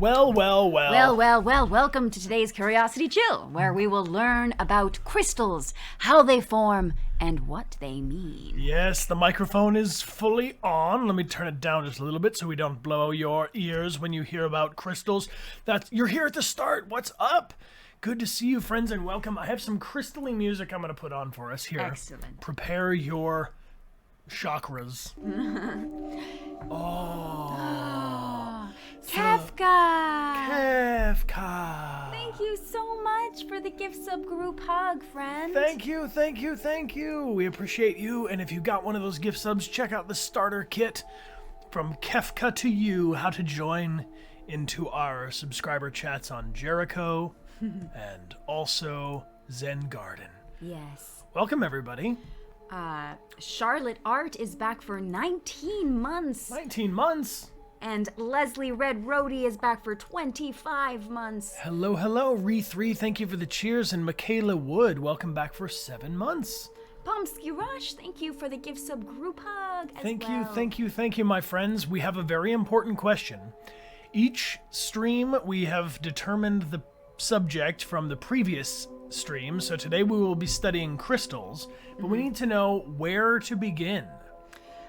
Well, welcome to today's Curiosity Chill, where we will learn about crystals, how they form, and what they mean. Yes, the microphone is fully on. Let me turn it down just a little bit so we don't blow your ears when you hear about crystals. You're here at the start. What's up? Good to see you, friends, and welcome. I have some crystal-y music I'm going to put on for us here. Excellent. Prepare your chakras. Kefka! Kefka! Thank you so much for the gift subgroup hug, friend. Thank you. We appreciate you. And if you got one of those gift subs, check out the starter kit from Kefka to You, how to join into our subscriber chats on Jericho and also Zen Garden. Yes. Welcome, everybody. Charlotte Art is back for 19 months. 19 months. And Leslie Red Roadie is back for 25 months. Hello. Re3, thank you for the cheers. And Michaela Wood, welcome back for 7 months. Pomsky Rush, thank you for the gift sub group hug as Thank well. you, my friends. We have a very important question. Each stream, we have determined the subject from the previous stream. So today we will be studying crystals, but we need to know where to begin.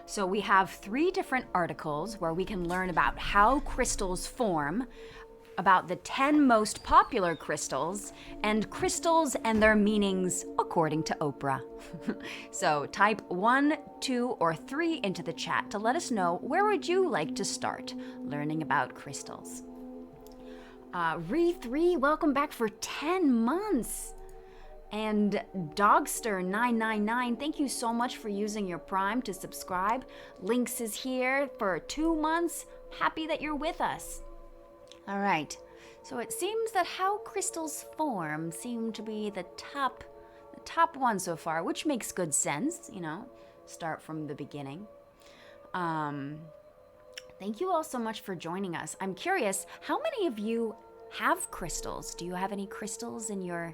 So we have 3 different articles where we can learn about how crystals form, about the 10 most popular crystals, and crystals and their meanings according to Oprah. So type 1, 2, or 3 into the chat to let us know where would you like to start learning about crystals. Re3, welcome back for 10 months. And Dogster999, thank you so much for using your Prime to subscribe. Links is here for 2 months. Happy that you're with us. All right, so it seems that how crystals form seem to be the top one so far, which makes good sense, start from the beginning. Thank you all so much for joining us. I'm curious, how many of you have crystals? Do you have any crystals in your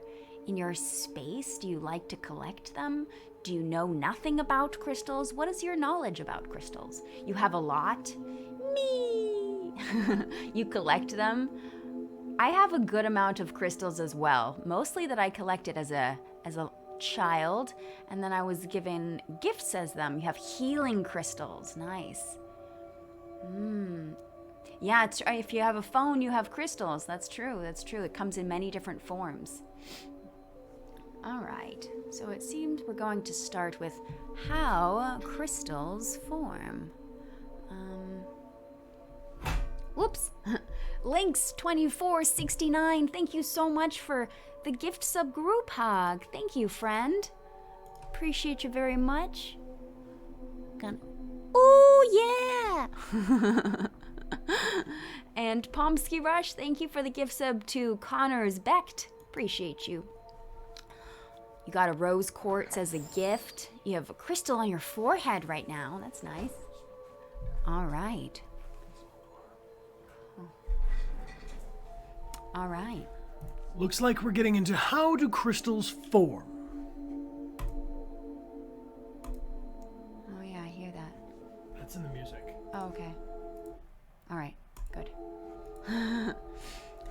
space? Do you like to collect them? Do you know nothing about crystals? What is your knowledge about crystals? You have a lot? Me! You collect them? I have a good amount of crystals as well. Mostly that I collected as a child, and then I was given gifts as them. You have healing crystals. Nice. Yeah, it's, if you have a phone, you have crystals. That's true. It comes in many different forms. All right, so it seems we're going to start with how crystals form. Whoops, Links2469, thank you so much for the gift subgroup hug. Thank you, friend. Appreciate you very much. Oh, yeah! And Pomsky Rush, thank you for the gift sub to Connors Becht. Appreciate you. You got a rose quartz as a gift. You have a crystal on your forehead right now. That's nice. All right. All right. Looks like we're getting into how do crystals form. Oh, yeah, I hear that. That's in the music. Oh, okay. All right, good.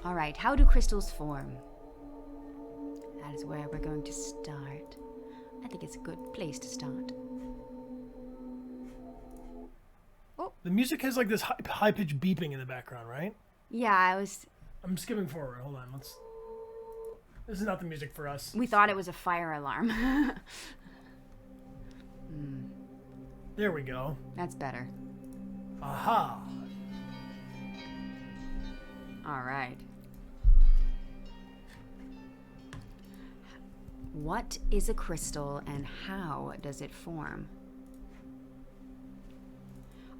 All right, how do crystals form? That is where we're going to start. I think it's a good place to start. Oh. The music has like this high-pitched beeping in the background, right? Yeah, I'm skipping forward. Hold on. This is not the music for us. We thought it was a fire alarm. There we go. That's better. Aha. All right. What is a crystal and how does it form?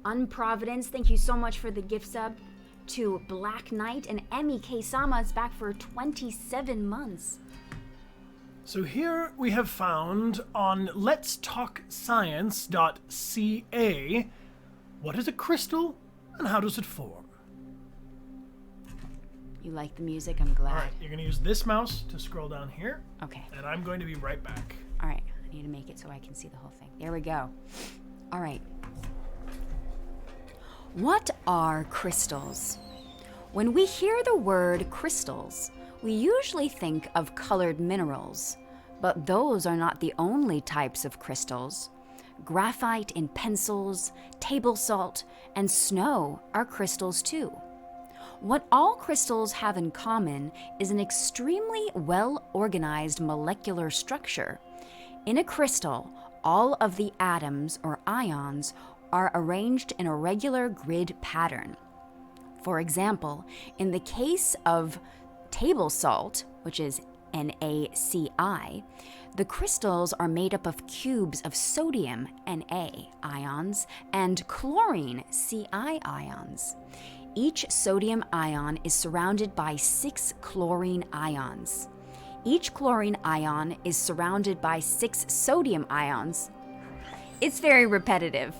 Unprovidence, thank you so much for the gift sub to Black Knight, and Emmy K. Sama is back for 27 months. So here we have found on letstalkscience.ca, what is a crystal and how does it form? You like the music, I'm glad. All right, you're going to use this mouse to scroll down here. Okay. And I'm going to be right back. All right, I need to make it so I can see the whole thing. There we go. All right. What are crystals? When we hear the word crystals, we usually think of colored minerals, but those are not the only types of crystals. Graphite in pencils, table salt, and snow are crystals too. What all crystals have in common is an extremely well-organized molecular structure. In a crystal, all of the atoms or ions are arranged in a regular grid pattern. For example, in the case of table salt, which is NaCl, the crystals are made up of cubes of sodium Na ions and chlorine Ci ions. Each sodium ion is surrounded by 6 chlorine ions. Each chlorine ion is surrounded by 6 sodium ions. It's very repetitive,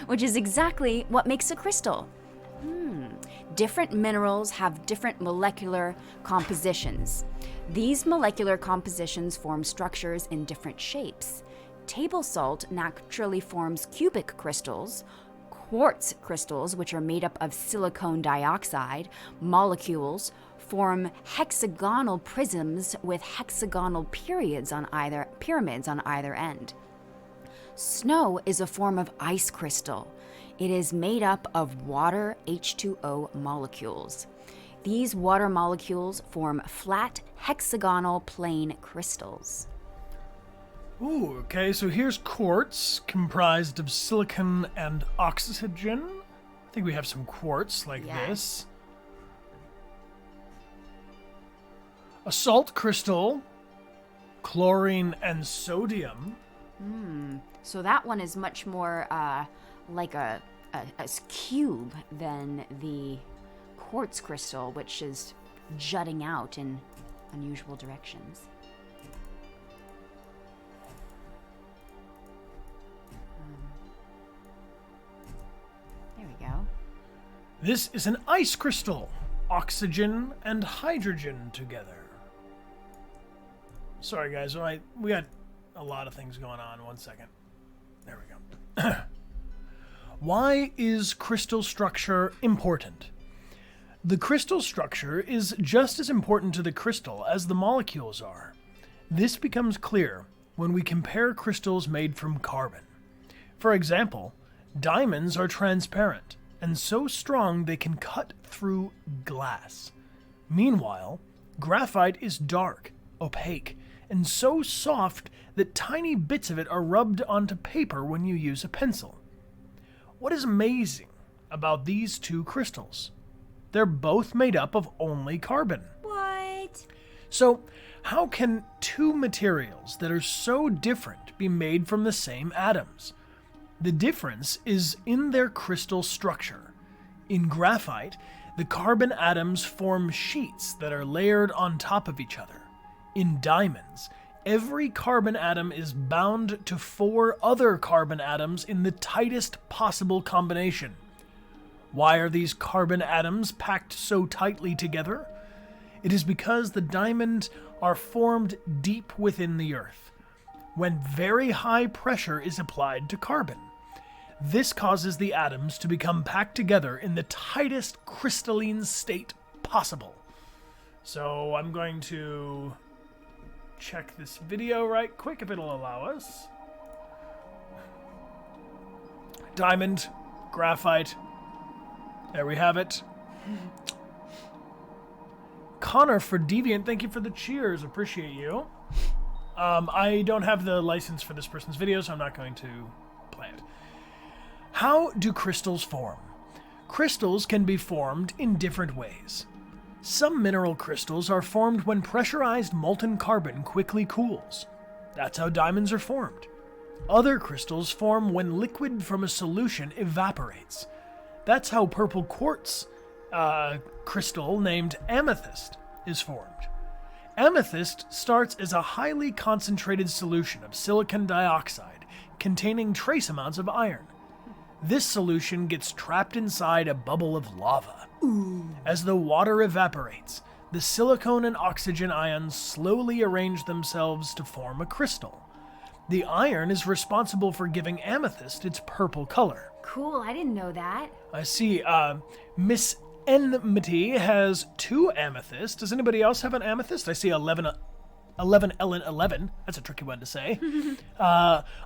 which is exactly what makes a crystal. Different minerals have different molecular compositions. These molecular compositions form structures in different shapes. Table salt naturally forms cubic crystals. Quartz crystals, which are made up of silicon dioxide molecules, form hexagonal prisms with hexagonal pyramids on either end. Snow is a form of ice crystal. It is made up of water H2O molecules. These water molecules form flat hexagonal plane crystals. Ooh, okay, so here's quartz, comprised of silicon and oxygen. I think we have some quartz like this. A salt crystal, chlorine and sodium. So that one is much more like a cube than the quartz crystal, which is jutting out in unusual directions. There we go. This is an ice crystal, oxygen and hydrogen together. Sorry guys, we got a lot of things going on. 1 second. There we go. Why is crystal structure important? The crystal structure is just as important to the crystal as the molecules are. This becomes clear when we compare crystals made from carbon. For example, diamonds are transparent and so strong they can cut through glass. Meanwhile, graphite is dark, opaque, and so soft that tiny bits of it are rubbed onto paper when you use a pencil. What is amazing about these two crystals? They're both made up of only carbon. What? So, how can two materials that are so different be made from the same atoms? The difference is in their crystal structure. In graphite, the carbon atoms form sheets that are layered on top of each other. In diamonds, every carbon atom is bound to 4 other carbon atoms in the tightest possible combination. Why are these carbon atoms packed so tightly together? It is because the diamonds are formed deep within the earth, when very high pressure is applied to carbon. This causes the atoms to become packed together in the tightest crystalline state possible. So I'm going to check this video right quick if it'll allow us. Diamond, graphite. There we have it. Connor for Deviant, thank you for the cheers. Appreciate you. I don't have the license for this person's video, so I'm not going to play it. How do crystals form? Crystals can be formed in different ways. Some mineral crystals are formed when pressurized molten carbon quickly cools. That's how diamonds are formed. Other crystals form when liquid from a solution evaporates. That's how purple quartz crystal named amethyst is formed. Amethyst starts as a highly concentrated solution of silicon dioxide containing trace amounts of iron. This solution gets trapped inside a bubble of lava. As the water evaporates, the silicon and oxygen ions slowly arrange themselves to form a crystal. The iron is responsible for giving amethyst its purple color. Cool, I didn't know that. I see, Miss Enmity has 2 amethysts. Does anybody else have an amethyst? I see 11 Ellen 11. That's a tricky one to say.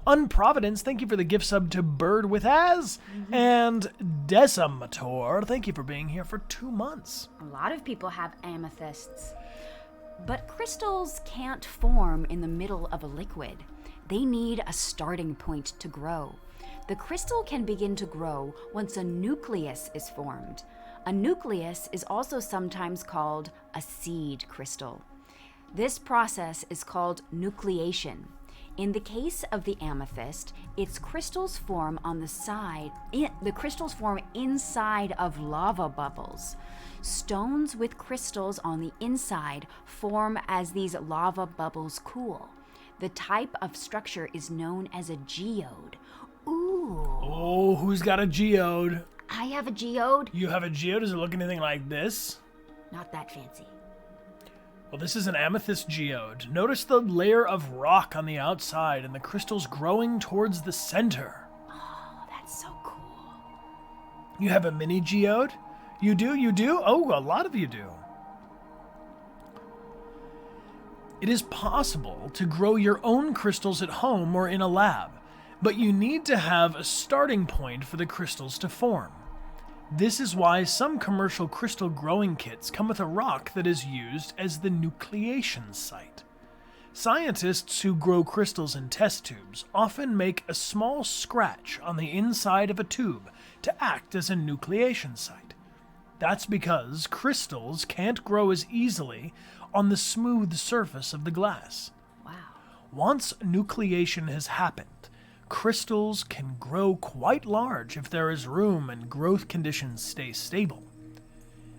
Unprovidence, thank you for the gift sub to Bird with Az. And Decimator, thank you for being here for 2 months. A lot of people have amethysts. But crystals can't form in the middle of a liquid. They need a starting point to grow. The crystal can begin to grow once a nucleus is formed. A nucleus is also sometimes called a seed crystal. This process is called nucleation. In the case of the amethyst, its crystals form on the side. The crystals form inside of lava bubbles. Stones with crystals on the inside form as these lava bubbles cool. The type of structure is known as a geode. Ooh. Oh, who's got a geode? I have a geode. You have a geode? Does it look anything like this? Not that fancy. Well, this is an amethyst geode. Notice the layer of rock on the outside and the crystals growing towards the center. Oh, that's so cool. You have a mini geode? You do? You do? Oh, a lot of you do. It is possible to grow your own crystals at home or in a lab, but you need to have a starting point for the crystals to form. This is why some commercial crystal growing kits come with a rock that is used as the nucleation site. Scientists who grow crystals in test tubes often make a small scratch on the inside of a tube to act as a nucleation site. That's because crystals can't grow as easily on the smooth surface of the glass. Wow. Once nucleation has happened, crystals can grow quite large if there is room and growth conditions stay stable.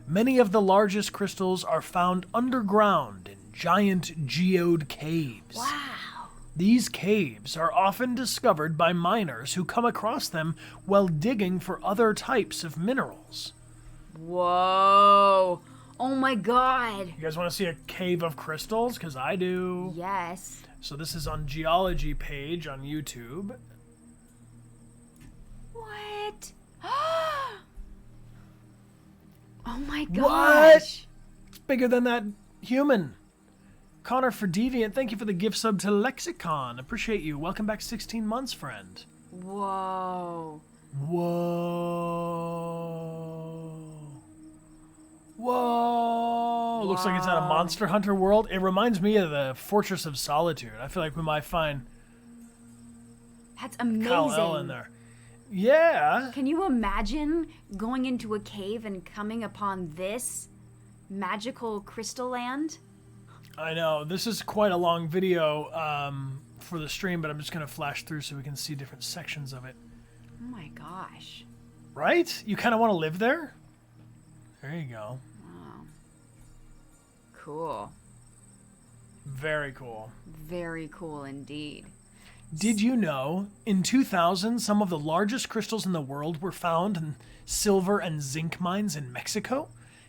Many of the largest crystals are found underground in giant geode caves. Wow. These caves are often discovered by miners who come across them while digging for other types of minerals. Whoa. Oh my god. You guys want to see a cave of crystals? Because I do. Yes. So this is on Geology page on YouTube. What? Oh my gosh. What? It's bigger than that human. Connor for Deviant, thank you for the gift sub to Lexicon. Appreciate you. Welcome back 16 months, friend. Whoa. Whoa. Whoa. Looks like it's at a Monster Hunter world. It reminds me of the Fortress of Solitude. I feel like we might find That's amazing. Kal-El in there. Yeah. Can you imagine going into a cave and coming upon this magical crystal land? I know. This is quite a long video for the stream, but I'm just going to flash through so we can see different sections of it. Oh my gosh. Right? You kind of want to live there? There you go. Wow. Cool. Very cool. Very cool indeed. Did you know, in 2000, some of the largest crystals in the world were found in silver and zinc mines in Mexico?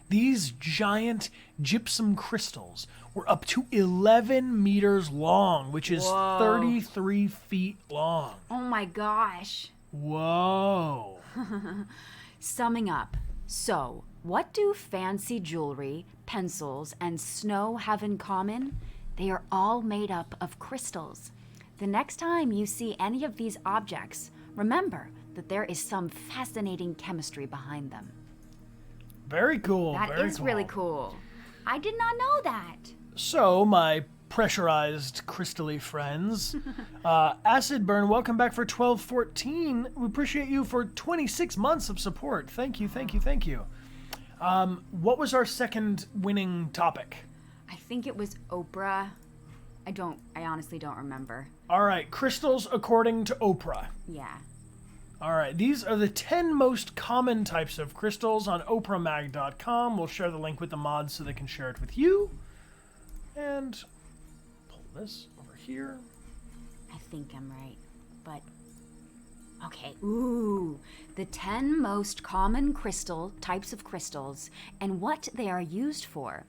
These giant gypsum crystals were up to 11 meters long, which is 33 feet long. Oh my gosh. Whoa. Summing up, so what do fancy jewelry, pencils, and snow have in common? They are all made up of crystals. The next time you see any of these objects, remember that there is some fascinating chemistry behind them. Very cool. That is really cool. I did not know that. So, my pressurized crystally friends, Acid Burn, welcome back for 1214. We appreciate you for 26 months of support. Thank you, thank you, thank you. What was our second winning topic? I think it was Oprah. I honestly don't remember. All right, crystals according to Oprah. Yeah. All right, these are the 10 most common types of crystals on oprahmag.com. We'll share the link with the mods so they can share it with you. And pull this over here. I think I'm right, but okay. Ooh, the 10 most common types of crystals and what they are used for.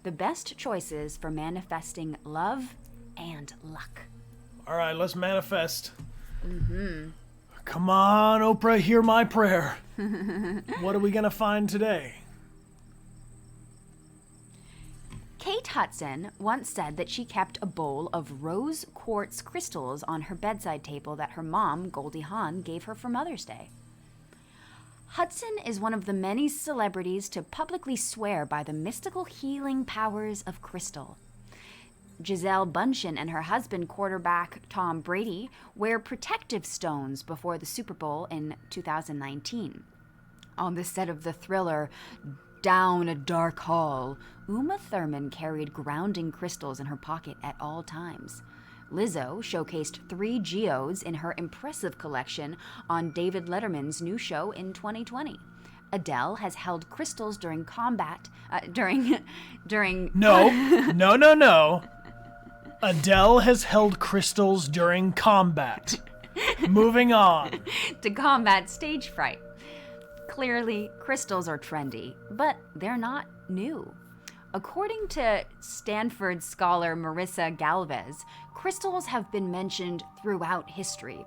The best choices for manifesting love and luck. All right, let's manifest. Come on, Oprah, hear my prayer. What are we going to find today? Kate Hudson once said that she kept a bowl of rose quartz crystals on her bedside table that her mom, Goldie Hawn, gave her for Mother's Day. Hudson is one of the many celebrities to publicly swear by the mystical healing powers of crystal. Gisele Bündchen and her husband, quarterback Tom Brady, wear protective stones before the Super Bowl in 2019. On the set of the thriller Down a Dark Hall, Uma Thurman carried grounding crystals in her pocket at all times. Lizzo showcased 3 geodes in her impressive collection on David Letterman's new show in 2020. Adele has held crystals during combat, No. Adele has held crystals during combat. Moving on. to combat stage fright. Clearly, crystals are trendy, but they're not new. According to Stanford scholar Marissa Galvez, crystals have been mentioned throughout history.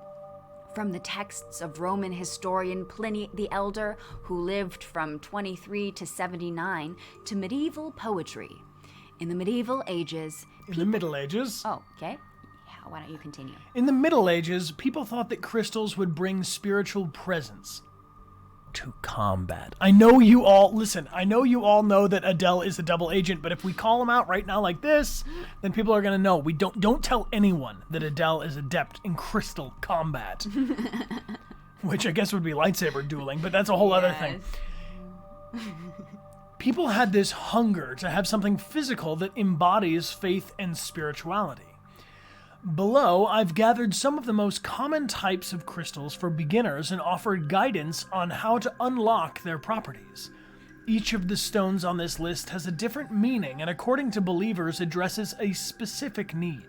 From the texts of Roman historian Pliny the Elder, who lived from 23 to 79, to medieval poetry. In the medieval ages... In the Middle Ages? Oh, okay. Yeah, why don't you continue? In the Middle Ages, people thought that crystals would bring spiritual presence to combat. I know you all know that Adele is a double agent, but if we call them out right now like this, then people are going to know. We don't tell anyone that Adele is adept in crystal combat. Which I guess would be lightsaber dueling, but that's a whole other thing. People had this hunger to have something physical that embodies faith and spirituality. Below, I've gathered some of the most common types of crystals for beginners and offered guidance on how to unlock their properties. Each of the stones on this list has a different meaning and, according to believers, addresses a specific need.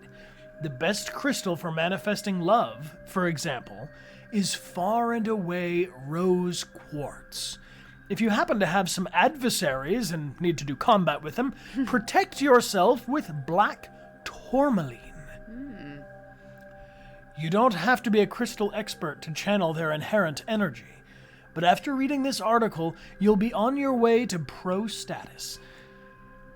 The best crystal for manifesting love, for example, is far and away rose quartz. If you happen to have some adversaries and need to do combat with them, protect yourself with black tourmaline. You don't have to be a crystal expert to channel their inherent energy, but after reading this article, you'll be on your way to pro status.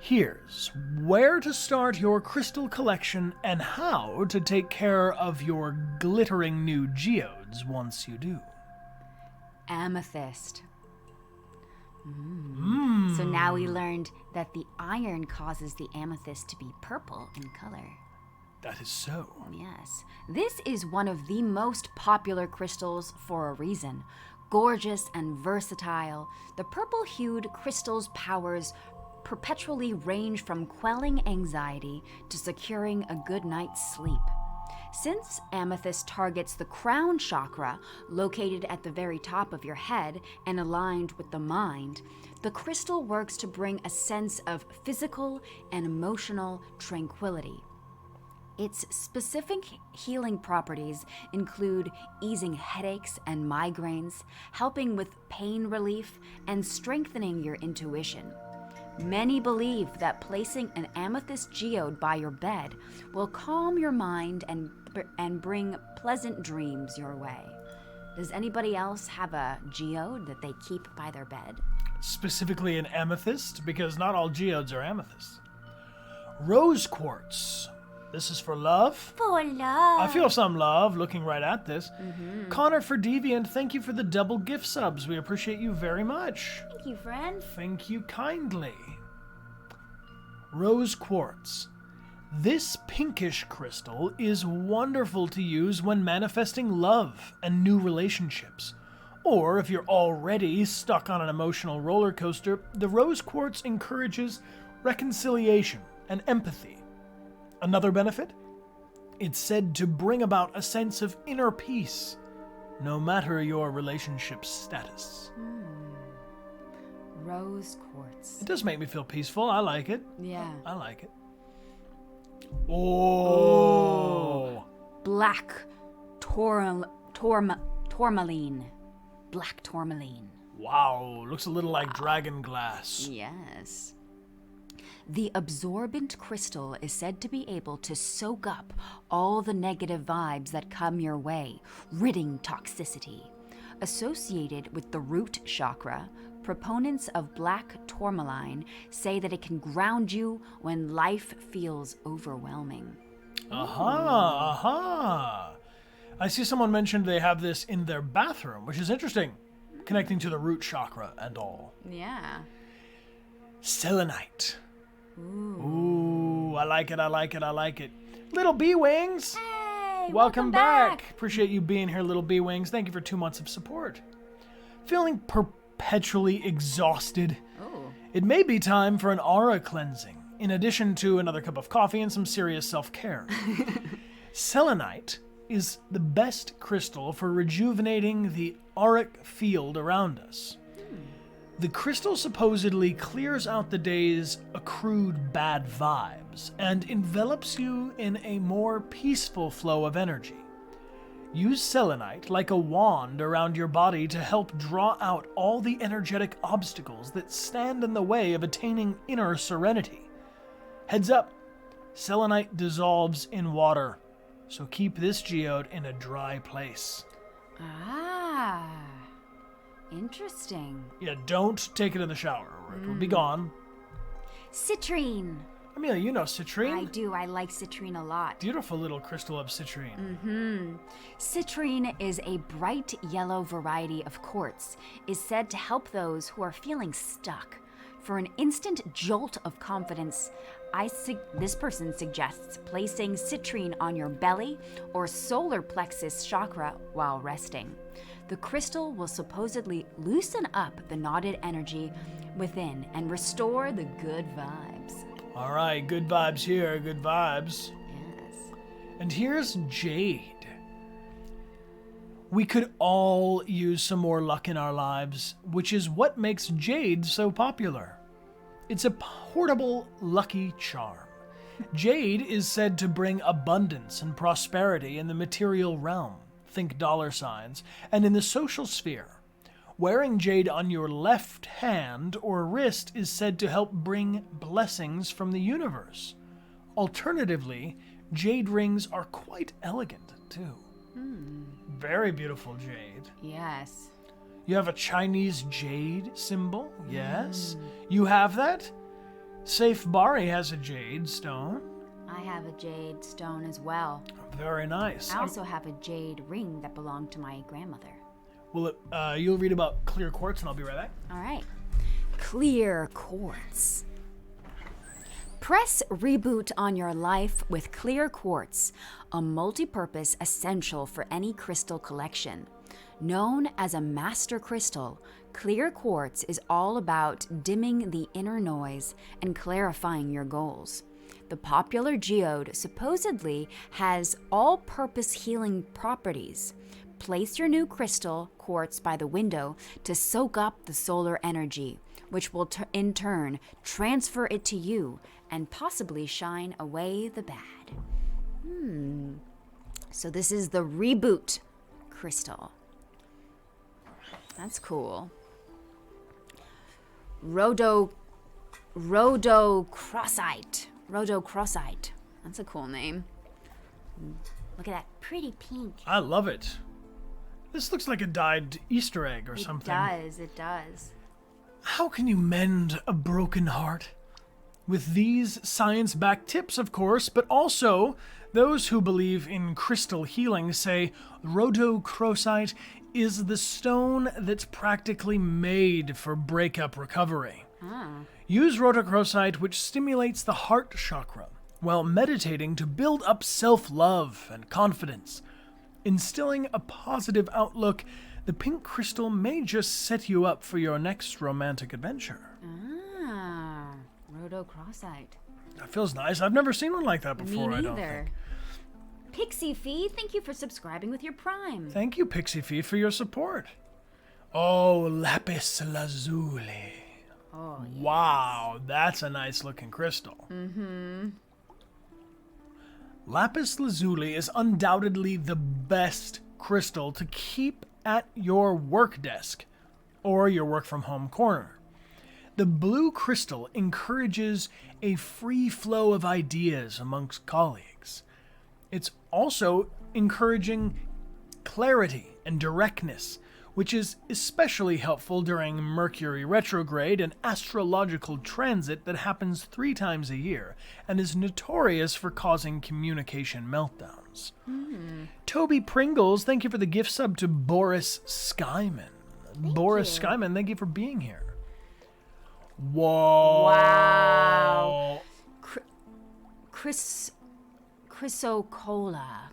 Here's where to start your crystal collection and how to take care of your glittering new geodes once you do. Amethyst. So now we learned that the iron causes the amethyst to be purple in color. That is so. Yes. This is one of the most popular crystals for a reason. Gorgeous and versatile, the purple-hued crystal's powers perpetually range from quelling anxiety to securing a good night's sleep. Since amethyst targets the crown chakra, located at the very top of your head and aligned with the mind, the crystal works to bring a sense of physical and emotional tranquility. Its specific healing properties include easing headaches and migraines, helping with pain relief, and strengthening your intuition. Many believe that placing an amethyst geode by your bed will calm your mind and bring pleasant dreams your way. Does anybody else have a geode that they keep by their bed? Specifically an amethyst, because not all geodes are amethysts. Rose quartz. This is for love. For love. I feel some love looking right at this. Connor for Deviant, thank you for the double gift subs. We appreciate you very much. Thank you, friend. Thank you kindly. Rose quartz. This pinkish crystal is wonderful to use when manifesting love and new relationships. Or if you're already stuck on an emotional roller coaster, the rose quartz encourages reconciliation and empathy. Another benefit? It's said to bring about a sense of inner peace, no matter your relationship status. Rose quartz. It does make me feel peaceful. I like it. Yeah. I like it. Oh. Black tourmaline. Black tourmaline. Wow. Looks a little like dragon glass. Yes. The absorbent crystal is said to be able to soak up all the negative vibes that come your way, ridding toxicity. Associated with the root chakra, Proponents of black tourmaline say that it can ground you when life feels overwhelming. Aha. I see someone mentioned they have this in their bathroom, which is interesting, connecting to the root chakra and all. Yeah. Selenite. Ooh, I like it. Little bee wings. Hey, Welcome back. Appreciate you being here, Little bee wings. Thank you for 2 months of support. Feeling perpetually exhausted? Oh. It may be time for an aura cleansing, in addition to another cup of coffee and some serious self-care. Selenite is the best crystal for rejuvenating the auric field around us. The crystal supposedly clears out the day's accrued bad vibes and envelops you in a more peaceful flow of energy. Use selenite like a wand around your body to help draw out all the energetic obstacles that stand in the way of attaining inner serenity. Heads up, selenite dissolves in water, so keep this geode in a dry place. Ah. Interesting. Yeah, don't take it in the shower or it will be gone. Citrine. Amelia, you know citrine. I do. I like citrine a lot. Beautiful little crystal of citrine. Citrine is a bright yellow variety of quartz. Is said to help those who are feeling stuck. For an instant jolt of confidence, this person suggests placing citrine on your belly or solar plexus chakra while resting. The crystal will supposedly loosen up the knotted energy within and restore the good vibes. All right, good vibes here, good vibes. Yes. And here's jade. We could all use some more luck in our lives, which is what makes jade so popular. It's a portable lucky charm. Jade is said to bring abundance and prosperity in the material realm. Think dollar signs, and in the social sphere. Wearing jade on your left hand or wrist is said to help bring blessings from the universe. Alternatively, jade rings are quite elegant, too. Very beautiful jade. Yes. You have a Chinese jade symbol? Yes. You have that? Safe Bari has a jade stone. I have a jade stone as well. Very nice. I also have a jade ring that belonged to my grandmother. Well, you'll read about clear quartz and I'll be right back. All right. Clear quartz. Press reboot on your life with clear quartz, a multi-purpose essential for any crystal collection. Known as a master crystal, clear quartz is all about dimming the inner noise and clarifying your goals. The popular geode supposedly has all-purpose healing properties. Place your new crystal quartz by the window to soak up the solar energy, which will in turn transfer it to you and possibly shine away the bad. So this is the reboot crystal. That's cool. Rhodochrosite. That's a cool name. Look at that pretty pink. I love it. This looks like a dyed Easter egg or something. It does. How can you mend a broken heart? With these science-backed tips, of course, but also those who believe in crystal healing say rhodochrosite is the stone that's practically made for breakup recovery. Use rhodochrosite, which stimulates the heart chakra, while meditating to build up self-love and confidence. Instilling a positive outlook, the pink crystal may just set you up for your next romantic adventure. Rhodochrosite. That feels nice. I've never seen one like that before, Me I don't neither. think. Pixie Fee, thank you for subscribing with your Prime. Thank you, Pixie Fee, for your support. Oh, lapis lazuli. Oh, yes. Wow, that's a nice looking crystal. Lapis lazuli is undoubtedly the best crystal to keep at your work desk or your work from home corner. The blue crystal encourages a free flow of ideas amongst colleagues. It's also encouraging clarity and directness, which is especially helpful during Mercury retrograde, an astrological transit that happens 3 times a year and is notorious for causing communication meltdowns. Toby Pringles, thank you for the gift sub to Boris Skyman. Boris you. Skyman, thank you for being here. Whoa. Wow. Chrysocolla.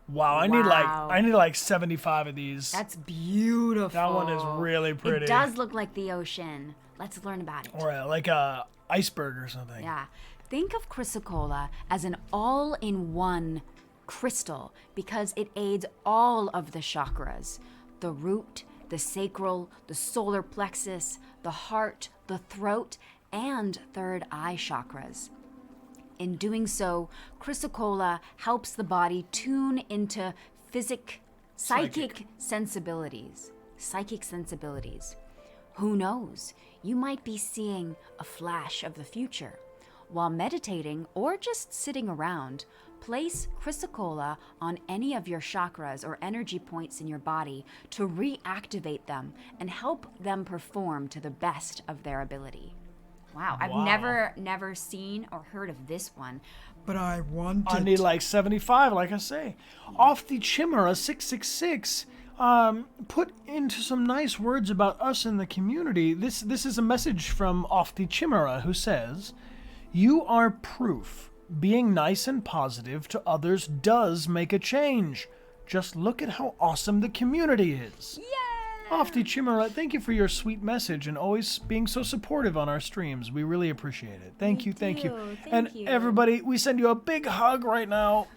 Wow, I need like 75 of these. That's beautiful. That one is really pretty. It does look like the ocean. Let's learn about it. Or like a iceberg or something. Yeah. Think of chrysocolla as an all-in-one crystal because it aids all of the chakras. The root, the sacral, the solar plexus, the heart, the throat, and third eye chakras. In doing so, chrysocolla helps the body tune into psychic sensibilities. Who knows? You might be seeing a flash of the future. While meditating or just sitting around, place chrysocolla on any of your chakras or energy points in your body to reactivate them and help them perform to the best of their ability. Wow, I've never seen or heard of this one, but I want I need like 75, like I say. Off the Chimera 666 put into some nice words about us in the community. This is a message from Off the Chimera who says, "You are proof. Being nice and positive to others does make a change. Just look at how awesome the community is." Yay! Off the Chimera, thank you for your sweet message and always being so supportive on our streams. We really appreciate it. Thank you. Thank And you. everybody, we send you a big hug right now.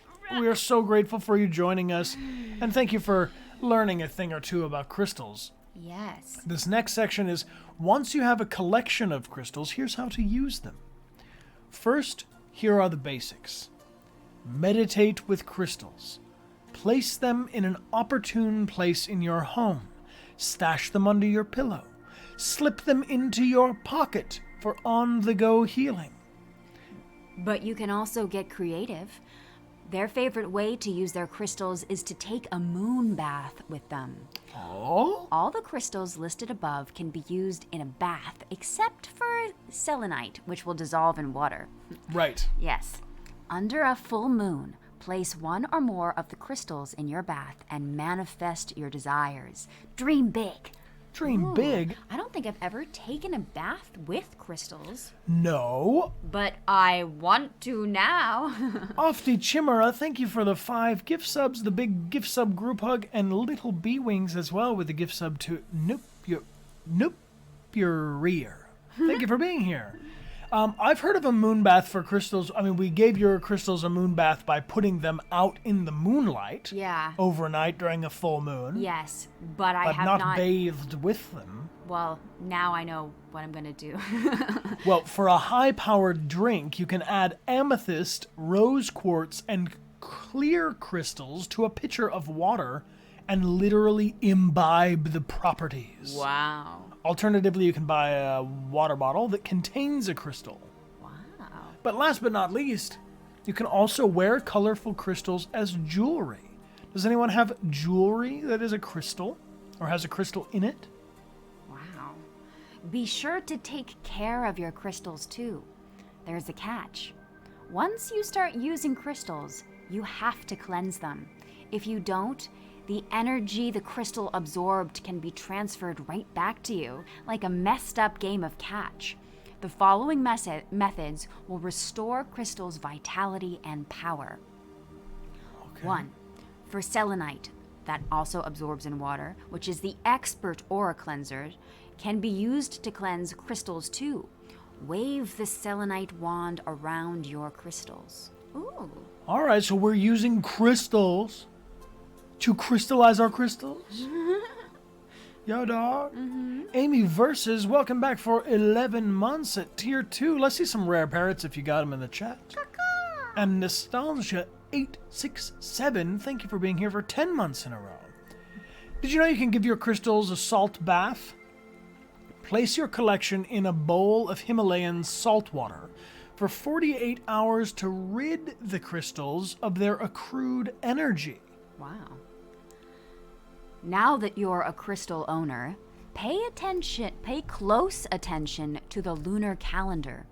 We are so grateful for you joining us. And thank you for learning a thing or two about crystals. Yes. This next section is, once you have a collection of crystals, here's how to use them. First, here are the basics. Meditate with crystals. Place them in an opportune place in your home. Stash them under your pillow. Slip them into your pocket for on-the-go healing. But you can also get creative. Their favorite way to use their crystals is to take a moon bath with them. Oh? All the crystals listed above can be used in a bath except for selenite, which will dissolve in water. Right. Yes. Under a full moon, place one or more of the crystals in your bath and manifest your desires. Dream big. Dream big? I don't think I've ever taken a bath with crystals. No. But I want to now. Off the Chimera, thank you for the 5 gift subs, the big gift sub group hug, and Little Bee Wings as well with the gift sub to Nope Your Rear. Thank you for being here. I've heard of a moon bath for crystals. I mean, we gave your crystals a moon bath by putting them out in the moonlight. Yeah. Overnight during a full moon. Yes, but I But have not bathed with them. Well, now I know what I'm gonna do. Well, for a high-powered drink, you can add amethyst, rose quartz, and clear crystals to a pitcher of water and literally imbibe the properties. Wow. Alternatively, you can buy a water bottle that contains a crystal. Wow. But last but not least, you can also wear colorful crystals as jewelry. Does anyone have jewelry that is a crystal or has a crystal in it? Wow. Be sure to take care of your crystals too. There's a catch. Once you start using crystals, you have to cleanse them. If you don't, the energy the crystal absorbed can be transferred right back to you, like a messed up game of catch. The following methods will restore crystals' vitality and power. Okay. 1. For selenite, that also absorbs in water, which is the expert aura cleanser, can be used to cleanse crystals too. Wave the selenite wand around your crystals. Ooh. All right, so we're using crystals to crystallize our crystals? Yo, dog. Amy Versus, welcome back for 11 months at Tier 2. Let's see some rare parrots if you got them in the chat. And Nostalgia 867, thank you for being here for 10 months in a row. Did you know you can give your crystals a salt bath? Place your collection in a bowl of Himalayan salt water for 48 hours to rid the crystals of their accrued energy. Wow. Now that you're a crystal owner, pay close attention to the lunar calendar.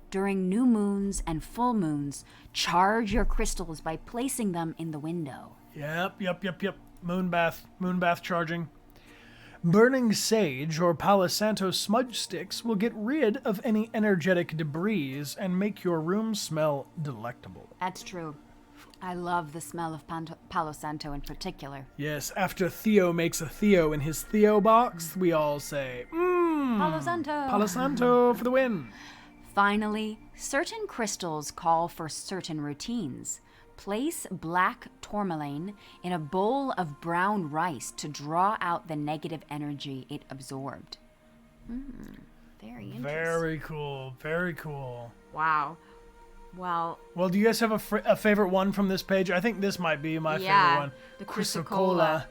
During new moons and full moons, charge your crystals by placing them in the window. Yep. Moon bath charging. Burning sage or Palo Santo smudge sticks will get rid of any energetic debris and make your room smell delectable. That's true. I love the smell of Palo Santo in particular. Yes, after Theo makes a Theo in his Theo box, we all say, Palo Santo! Palo Santo for the win. Finally, certain crystals call for certain routines. Place black tourmaline in a bowl of brown rice to draw out the negative energy it absorbed. Very interesting. Very cool. Wow. Well, do you guys have a favorite one from this page? I think this might be my favorite one. The Chrysocolla.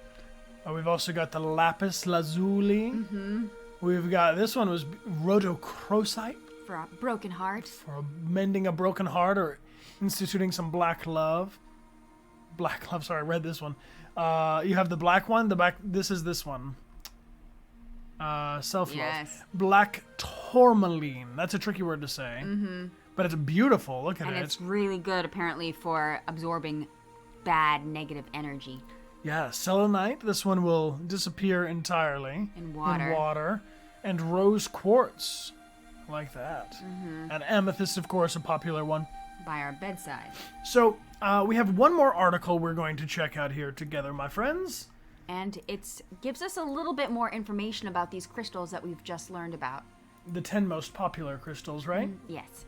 We've also got the lapis lazuli. We've got, this one was rhodochrosite. For a broken heart. For mending a broken heart or instituting some black love. Sorry, I read this one. You have the black one. This is this one. Self-love. Yes. Black tourmaline. That's a tricky word to say. But it's beautiful. Look at it. And it's really good, apparently, for absorbing bad, negative energy. Yeah, selenite. This one will disappear entirely. In water. And rose quartz. Like that. And amethyst, of course, a popular one. By our bedside. So, we have one more article we're going to check out here together, my friends. And it gives us a little bit more information about these crystals that we've just learned about. The 10 most popular crystals, right? Yes.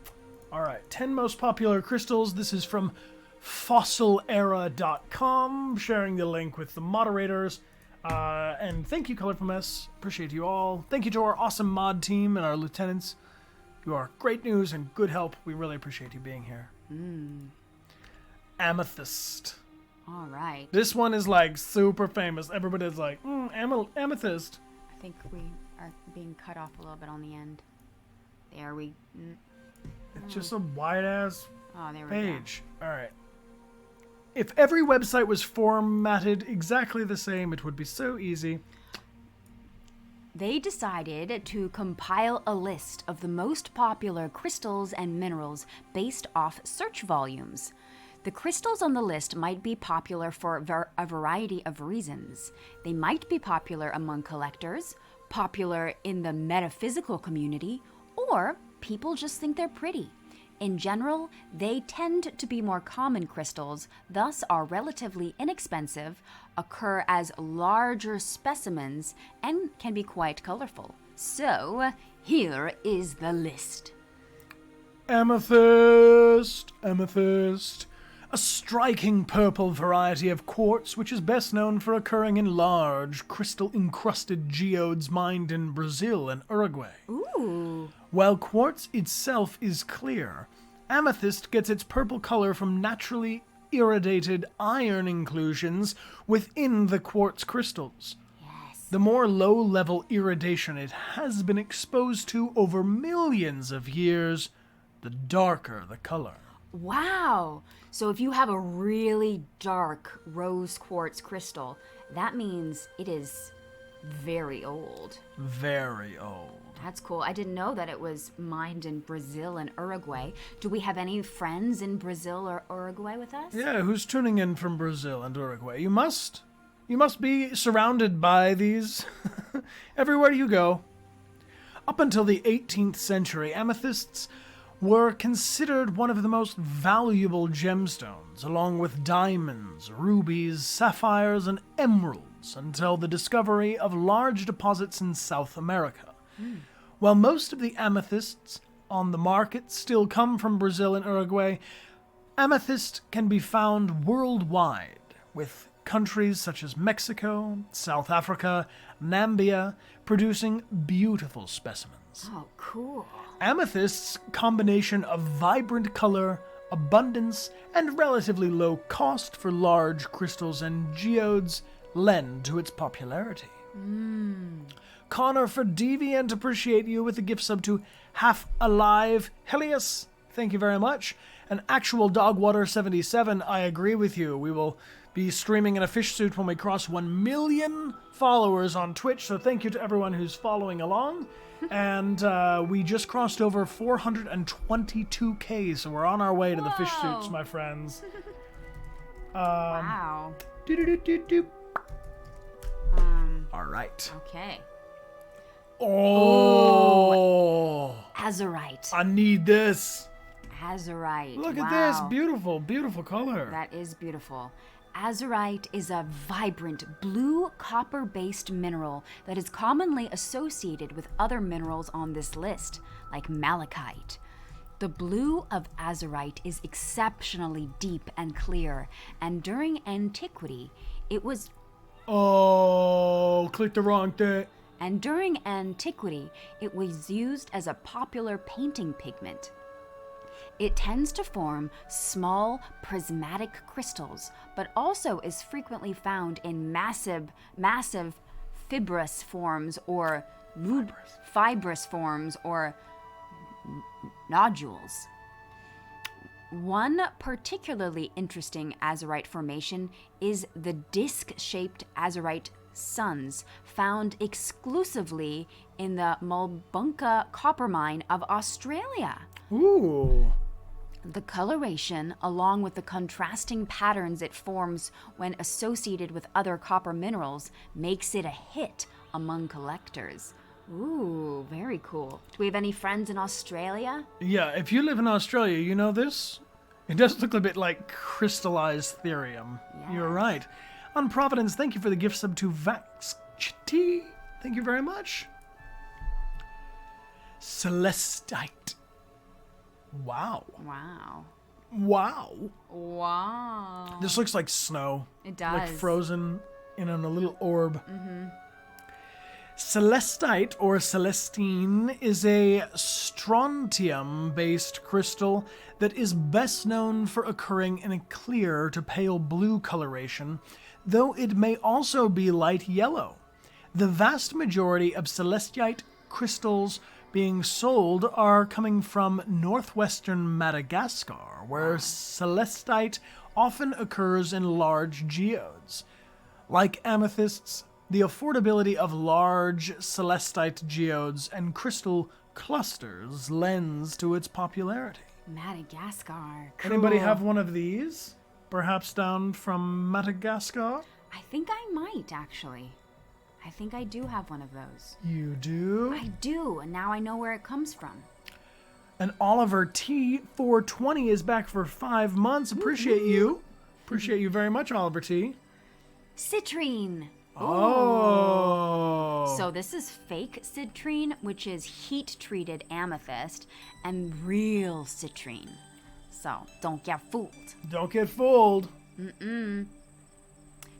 All right, 10 most popular crystals. This is from fossilera.com, sharing the link with the moderators. And thank you, Color from S. Appreciate you all. Thank you to our awesome mod team and our lieutenants. You are great news and good help. We really appreciate you being here. Amethyst. All right. This one is like super famous. Everybody's like, amethyst. I think we are being cut off a little bit on the end. There we... It's just a wide-ass there we page. All right. If every website was formatted exactly the same, it would be so easy. They decided to compile a list of the most popular crystals and minerals based off search volumes. The crystals on the list might be popular for a variety of reasons. They might be popular among collectors, popular in the metaphysical community, or people just think they're pretty. In general, they tend to be more common crystals, thus are relatively inexpensive, occur as larger specimens, and can be quite colorful. So, here is the list. Amethyst. A striking purple variety of quartz, which is best known for occurring in large, crystal-encrusted geodes mined in Brazil and Uruguay. Ooh. While quartz itself is clear, amethyst gets its purple color from naturally irradiated iron inclusions within the quartz crystals. Yes. The more low-level irradiation it has been exposed to over millions of years, the darker the color. Wow. So if you have a really dark rose quartz crystal, that means it is very old. Very old. That's cool. I didn't know that it was mined in Brazil and Uruguay. Do we have any friends in Brazil or Uruguay with us? Yeah, who's tuning in from Brazil and Uruguay? You must be surrounded by these everywhere you go. Up until the 18th century, amethysts were considered one of the most valuable gemstones, along with diamonds, rubies, sapphires, and emeralds, until the discovery of large deposits in South America. While most of the amethysts on the market still come from Brazil and Uruguay, amethyst can be found worldwide, with countries such as Mexico, South Africa, Namibia producing beautiful specimens. Oh, cool. Amethyst's combination of vibrant color, abundance, and relatively low cost for large crystals and geodes lend to its popularity. Connor for Deviant, appreciate you with a gift sub to Half Alive Helios. Thank you very much. And Actual Dogwater 77, I agree with you. We will be streaming in a fish suit when we cross 1 million followers on Twitch. So thank you to everyone who's following along. And we just crossed over 422K, so we're on our way to the fish suits, my friends. Wow. Doo-doo-doo-doo-doo. All right. Okay. Oh, Azurite. I need this. Azurite. Look wow. at this. Beautiful, beautiful color. That is beautiful. Azurite is a vibrant blue copper-based mineral that is commonly associated with other minerals on this list, like malachite. The blue of azurite is exceptionally deep and clear, and during antiquity, it was Oh, click the wrong thing. used as a popular painting pigment. It tends to form small prismatic crystals, but also is frequently found in massive fibrous forms or nodules. One particularly interesting azurite formation is the disc-shaped azurite suns found exclusively in the Mulbunka copper mine of Australia. Ooh. The coloration, along with the contrasting patterns it forms when associated with other copper minerals, makes it a hit among collectors. Ooh, very cool. Do we have any friends in Australia? Yeah, if you live in Australia, you know this? It does look a bit like crystallized therium. Yes. You're right. On Providence, thank you for the gift sub to Vaxchiti. Thank you very much. Celestite. Wow. Wow. Wow. Wow. This looks like snow. It does. Like frozen in a little orb. Mm-hmm. Celestite, or celestine, is a strontium-based crystal that is best known for occurring in a clear to pale blue coloration, though it may also be light yellow. The vast majority of celestite crystals being sold are coming from northwestern Madagascar, where celestite often occurs in large geodes. Like amethysts, the affordability of large celestite geodes and crystal clusters lends to its popularity. Madagascar. Anybody Cool. have one of these? Perhaps down from Madagascar? I think I might, actually. I think I do have one of those. You do? I do, and now I know where it comes from. And Oliver T. 420 is back for 5 months. Appreciate you. Appreciate you very much, Oliver T. Citrine. Oh. So this is fake citrine, which is heat-treated amethyst, and real citrine. So don't get fooled. Don't get fooled.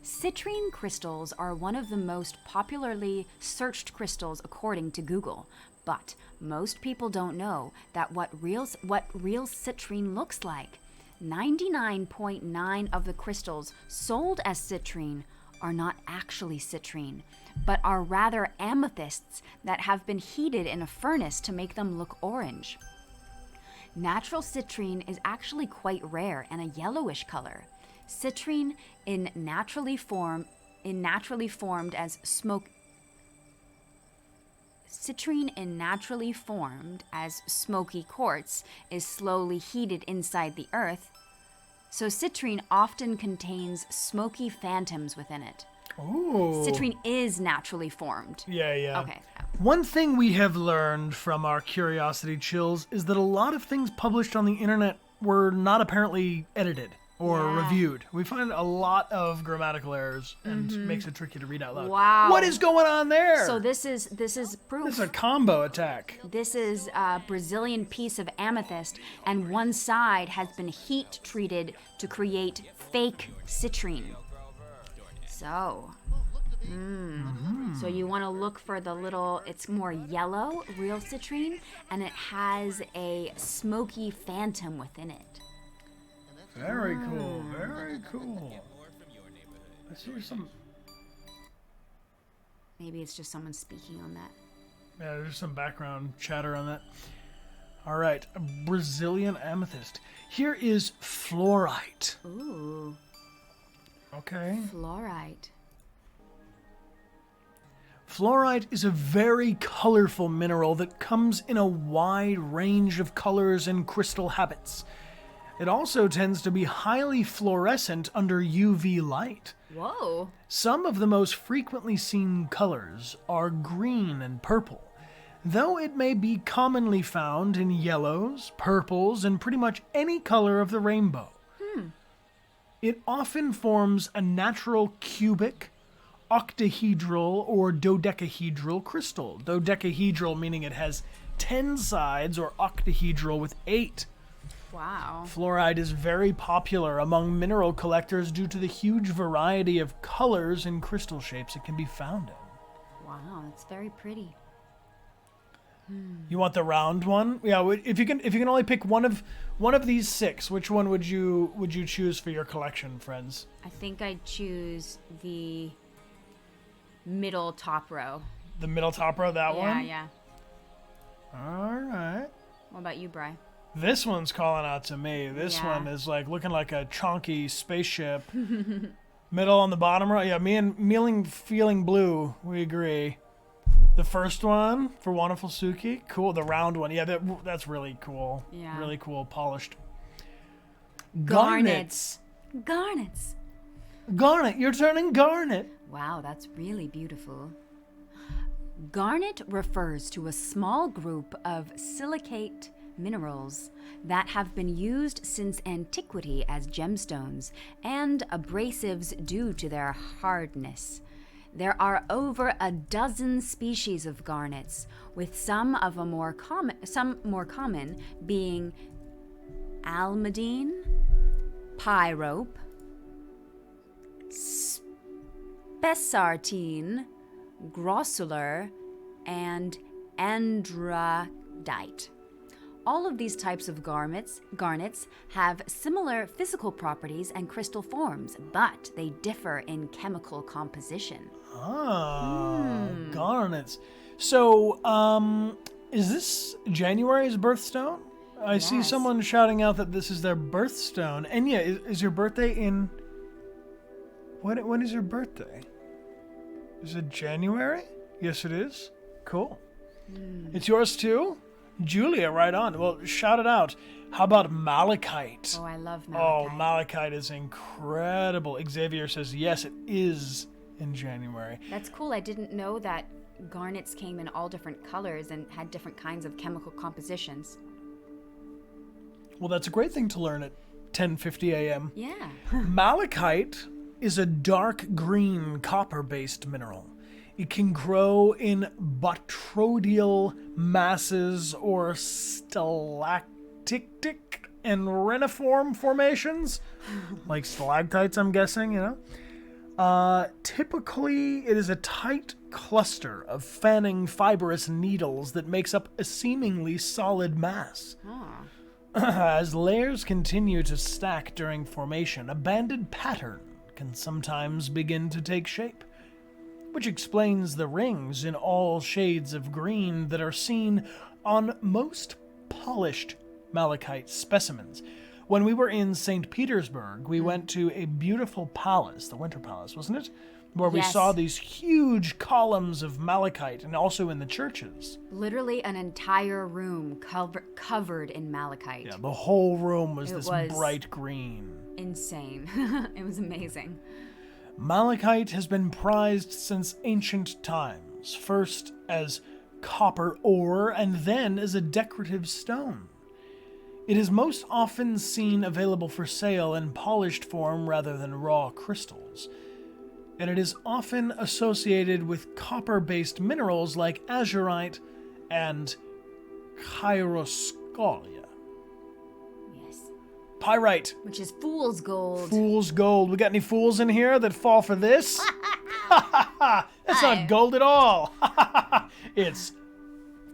Citrine crystals are one of the most popularly searched crystals according to Google, but most people don't know that what real citrine looks like. 99.9% of the crystals sold as citrine are not actually citrine, but are rather amethysts that have been heated in a furnace to make them look orange. Natural citrine is actually quite rare and a yellowish color. Citrine in naturally formed as smoky quartz is slowly heated inside the earth. So citrine often contains smoky phantoms within it. Oh. Citrine is naturally formed. Yeah. Okay. One thing we have learned from our Curiosity Chills is that a lot of things published on the internet were not apparently edited or reviewed. We find a lot of grammatical errors and makes it tricky to read out loud. Wow. What is going on there? So this is proof. This is a combo attack. This is a Brazilian piece of amethyst, and one side has been heat treated to create fake citrine. So, so you want to look for the little, it's more yellow, real citrine, and it has a smoky phantom within it. Very cool, very cool. I see some... Maybe it's just someone speaking on that. Yeah, there's some background chatter on that. All right, a Brazilian amethyst. Here is fluorite. Ooh. Okay. Fluorite. Fluorite is a very colorful mineral that comes in a wide range of colors and crystal habits. It also tends to be highly fluorescent under UV light. Whoa. Some of the most frequently seen colors are green and purple, though it may be commonly found in yellows, purples, and pretty much any color of the rainbow. It often forms a natural cubic, octahedral, or dodecahedral crystal. Dodecahedral meaning it has 10 sides, or octahedral with 8. Wow. Fluorite is very popular among mineral collectors due to the huge variety of colors and crystal shapes it can be found in. Wow, that's very pretty. You want the round one? Yeah. If you can only pick one of these 6, which one would you choose for your collection, friends? I think I'd choose the middle top row. The middle top row, that one. Yeah. All right. What about you, Bri? This one's calling out to me. This Yeah. one is like looking like a chonky spaceship. Middle on the bottom row. Yeah, me and feeling blue. We agree. The first one for Wonderful Suki. Cool. The round one. Yeah, that's really cool. Yeah. Really cool. Polished. Garnets. Garnet. You're turning garnet. Wow, that's really beautiful. Garnet refers to a small group of silicate minerals that have been used since antiquity as gemstones and abrasives due to their hardness. There are over a dozen species of garnets, with some more common being almandine, pyrope, spessartine, grossular, and andradite. All of these types of garnets have similar physical properties and crystal forms, but they differ in chemical composition. Garnets. So, is this January's birthstone? I see Yes. someone shouting out that this is their birthstone. And yeah, is your birthday in... When is your birthday? Is it January? Yes, it is. Cool. It's yours too? Julia, right on. Well, shout it out. How about malachite? Oh, I love Oh, malachite. malachite is incredible. Xavier says, yes, it is in January. That's cool. I didn't know that garnets came in all different colors and had different kinds of chemical compositions. Well, that's a great thing to learn at 10:50 a.m. Yeah. Malachite is a dark green copper-based mineral. It can grow in botryoidal masses or stalactitic and reniform formations, like stalactites, I'm guessing, Typically, it is a tight cluster of fanning fibrous needles that makes up a seemingly solid mass. As layers continue to stack during formation, a banded pattern can sometimes begin to take shape, which explains the rings in all shades of green that are seen on most polished malachite specimens. When we were in St. Petersburg, we went to a beautiful palace, the Winter Palace, wasn't it? Where we Yes. saw these huge columns of malachite, and also in the churches. Literally an entire room covered in malachite. Yeah, the whole room was It this was- bright green. Insane. It was amazing. Malachite has been prized since ancient times, first as copper ore and then as a decorative stone. It is most often seen available for sale in polished form rather than raw crystals, and it is often associated with copper-based minerals like azurite and chiaroscurria. Yes. Pyrite. Which is fool's gold. Fool's gold. We got any fools in here that fall for this? That's not gold at all. It's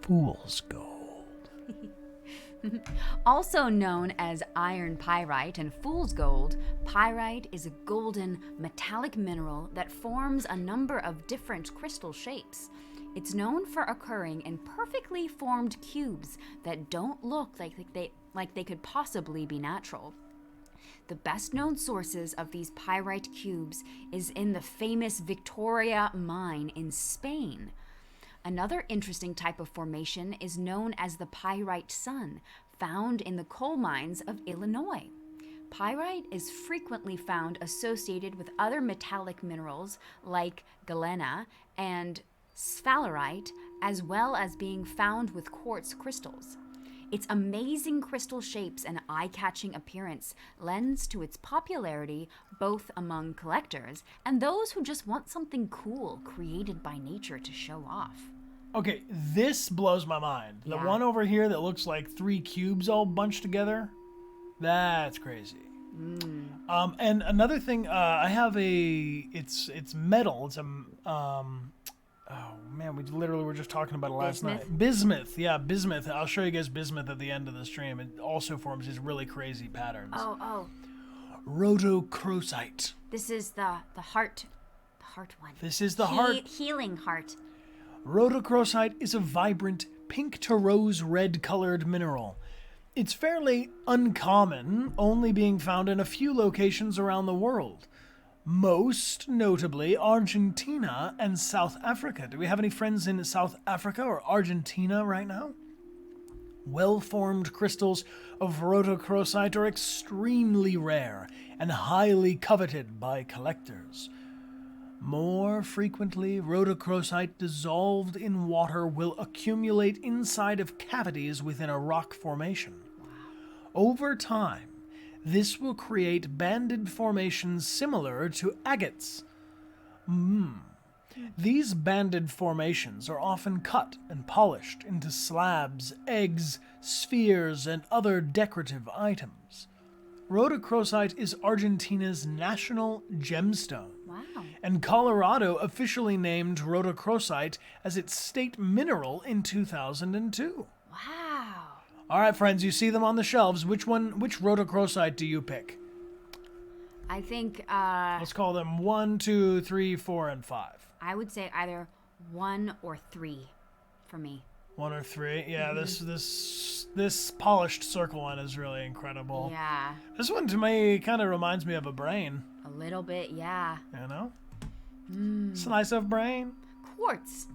fool's gold. Also known as iron pyrite and fool's gold, pyrite is a golden metallic mineral that forms a number of different crystal shapes. It's known for occurring in perfectly formed cubes that don't look like they could possibly be natural. The best known sources of these pyrite cubes is in the famous Victoria mine in Spain. Another interesting type of formation is known as the pyrite sun, found in the coal mines of Illinois. Pyrite is frequently found associated with other metallic minerals like galena and sphalerite, as well as being found with quartz crystals. Its amazing crystal shapes and eye-catching appearance lends to its popularity both among collectors and those who just want something cool created by nature to show off. Okay, this blows my mind. The Yeah. one over here that looks like 3 cubes all bunched together, that's crazy. And another thing, I have it's metal. It's oh man, we literally were just talking about it last night. Bismuth, yeah, bismuth. I'll show you guys bismuth at the end of the stream. It also forms these really crazy patterns. Oh. Rhodochrosite. This is the heart one. This is the heart. Healing heart. Rhodochrosite is a vibrant pink to rose red colored mineral. It's fairly uncommon, only being found in a few locations around the world. Most notably Argentina and South Africa. Do we have any friends in South Africa or Argentina right now? Well-formed crystals of rhodochrosite are extremely rare and highly coveted by collectors. More frequently, rhodochrosite dissolved in water will accumulate inside of cavities within a rock formation. Over time, this will create banded formations similar to agates. These banded formations are often cut and polished into slabs, eggs, spheres, and other decorative items. Rhodochrosite is Argentina's national gemstone. Wow. And Colorado officially named rhodochrosite as its state mineral in 2002. Wow. All right, friends, you see them on the shelves. Which rhodochrosite do you pick? I think Let's call them 1, 2, 3, 4, and 5. I would say either 1 or 3 for me. 1 or 3? Yeah, this polished circle one is really incredible. Yeah. This one to me kind of reminds me of a brain. A little bit, yeah. You know? Slice of brain. Quartz.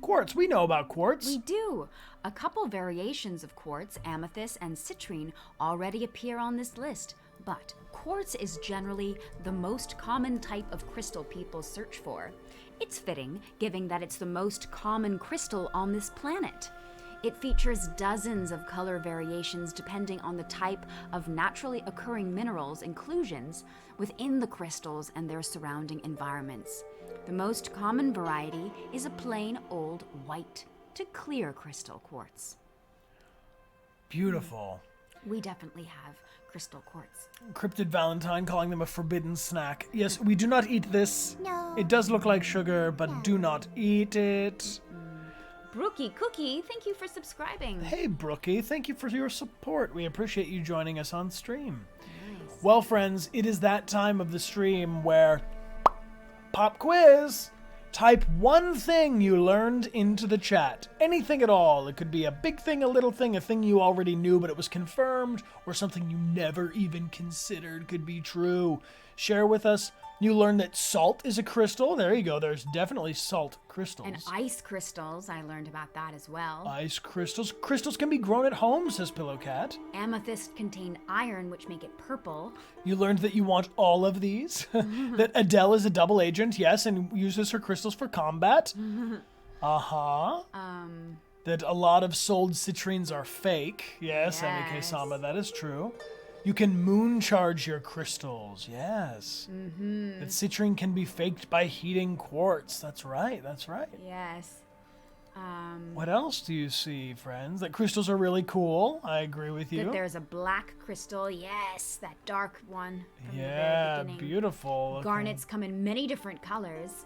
Quartz. We know about quartz. We do. A couple variations of quartz, amethyst, and citrine already appear on this list, but quartz is generally the most common type of crystal people search for. It's fitting, given that it's the most common crystal on this planet. It features dozens of color variations depending on the type of naturally occurring minerals inclusions within the crystals and their surrounding environments. The most common variety is a plain old white to clear crystal quartz. Beautiful. We definitely have crystal quartz. Cryptid Valentine calling them a forbidden snack. Yes, we do not eat this. No. It does look like sugar, but do not eat it. Brookie Cookie, thank you for subscribing. Hey, Brookie, thank you for your support. We appreciate you joining us on stream. Nice. Well, friends, it is that time of the stream where... Pop quiz! Type one thing you learned into the chat. Anything at all. It could be a big thing, a little thing, a thing you already knew but it was confirmed, or something you never even considered could be true. Share with us. You learned that salt is a crystal. There you go. There's definitely salt crystals. And ice crystals, I learned about that as well. Ice crystals. Crystals can be grown at home, says Pillowcat. Amethyst contain iron, which make it purple. You learned that you want all of these. That Adele is a double agent, yes, and uses her crystals for combat. Uh-huh. That a lot of sold citrines are fake. Yes, Yes. MK Samba, that is true. You can moon charge your crystals. Yes. That citrine can be faked by heating quartz. That's right. That's right. Yes. What else do you see, friends? That crystals are really cool. I agree with you. That there's a black crystal. Yes, that dark one from the Yeah, very beginning. beautiful. looking. Garnets come in many different colors.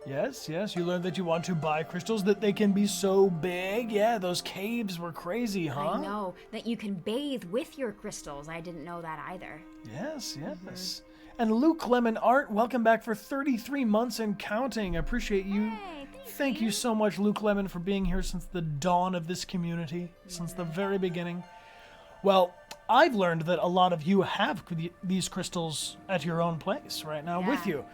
Yes, yes. You learned that you want to buy crystals, that they can be so big. Yeah, those caves were crazy, huh? I know that you can bathe with your crystals. I didn't know that either. Yes, yes. And Luke Lemon Art, welcome back for 33 months and counting. I appreciate you. Hey, Thank you so much, Luke Lemon, for being here since the dawn of this community, since the very beginning. Well, I've learned that a lot of you have these crystals at your own place right now with Yeah.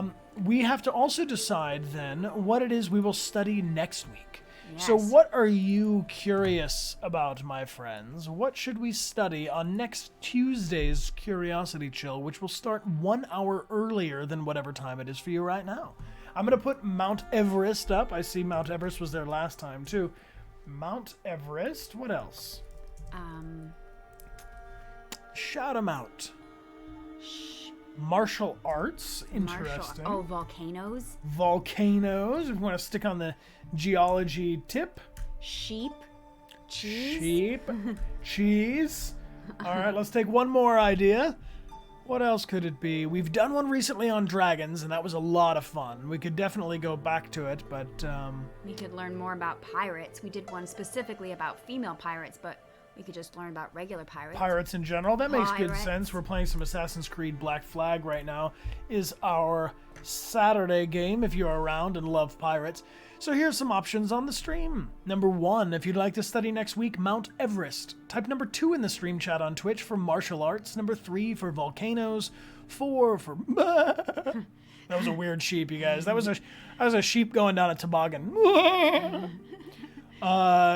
you. We have to also decide then what it is we will study next week. So Yes. what are you curious about, my friends? What should we study on next Tuesday's Curiosity Chill, which will start 1 hour earlier than whatever time it is for you right now? I'm going to put Mount Everest up. I see Mount Everest was there last time, too. Mount Everest. What else? Shout 'em out. Martial arts. Interesting. Oh, volcanoes. Volcanoes. If we want to stick on the geology tip. Sheep. Cheese. Sheep. Cheese. All right, let's take one more idea. What else could it be? We've done one recently on dragons, and that was a lot of fun. We could definitely go back to it, but... We could learn more about pirates. We did one specifically about female pirates, but we could just learn about regular pirates. Pirates in general, that makes good Pirates. sense. We're playing some Assassin's Creed Black Flag right now. Is our Saturday game if you're around and love pirates. So here's some options on the stream. Number 1, if you'd like to study next week, Mount Everest. Type number 2 in the stream chat on Twitch for martial arts. Number 3 for volcanoes. 4 for... That was a weird sheep, you guys. That was a sheep going down a toboggan.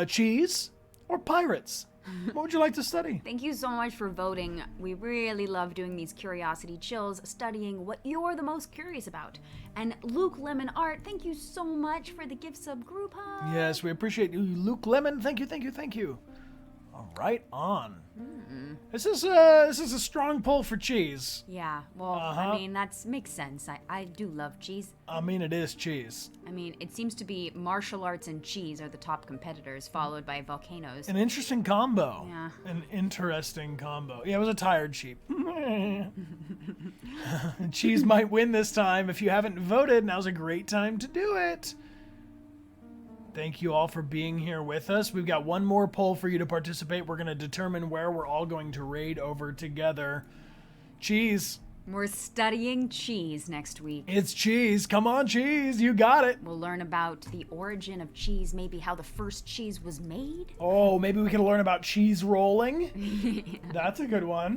Cheese or pirates? What would you like to study? Thank you so much for voting. We really love doing these curiosity chills, studying what you're the most curious about. And Luke Lemon Art, thank you so much for the gift sub group hug. Yes, we appreciate you, Luke Lemon. Thank you, thank you, thank you. All right, on. This is a strong pull for cheese. Yeah, well, I mean, that makes sense. I do love cheese. I mean, it is cheese. I mean, it seems to be martial arts and cheese are the top competitors, followed by volcanoes. An interesting combo. Yeah. An interesting combo. Yeah, it was a tired sheep. Cheese might win this time. If you haven't voted, now's a great time to do it. Thank you all for being here with us. We've got one more poll for you to participate. We're going to determine where we're all going to raid over together. Cheese. We're studying cheese next week. It's cheese. Come on, cheese. You got it. We'll learn about the origin of cheese, maybe how the first cheese was made. Oh, maybe we can learn about cheese rolling. That's a good one.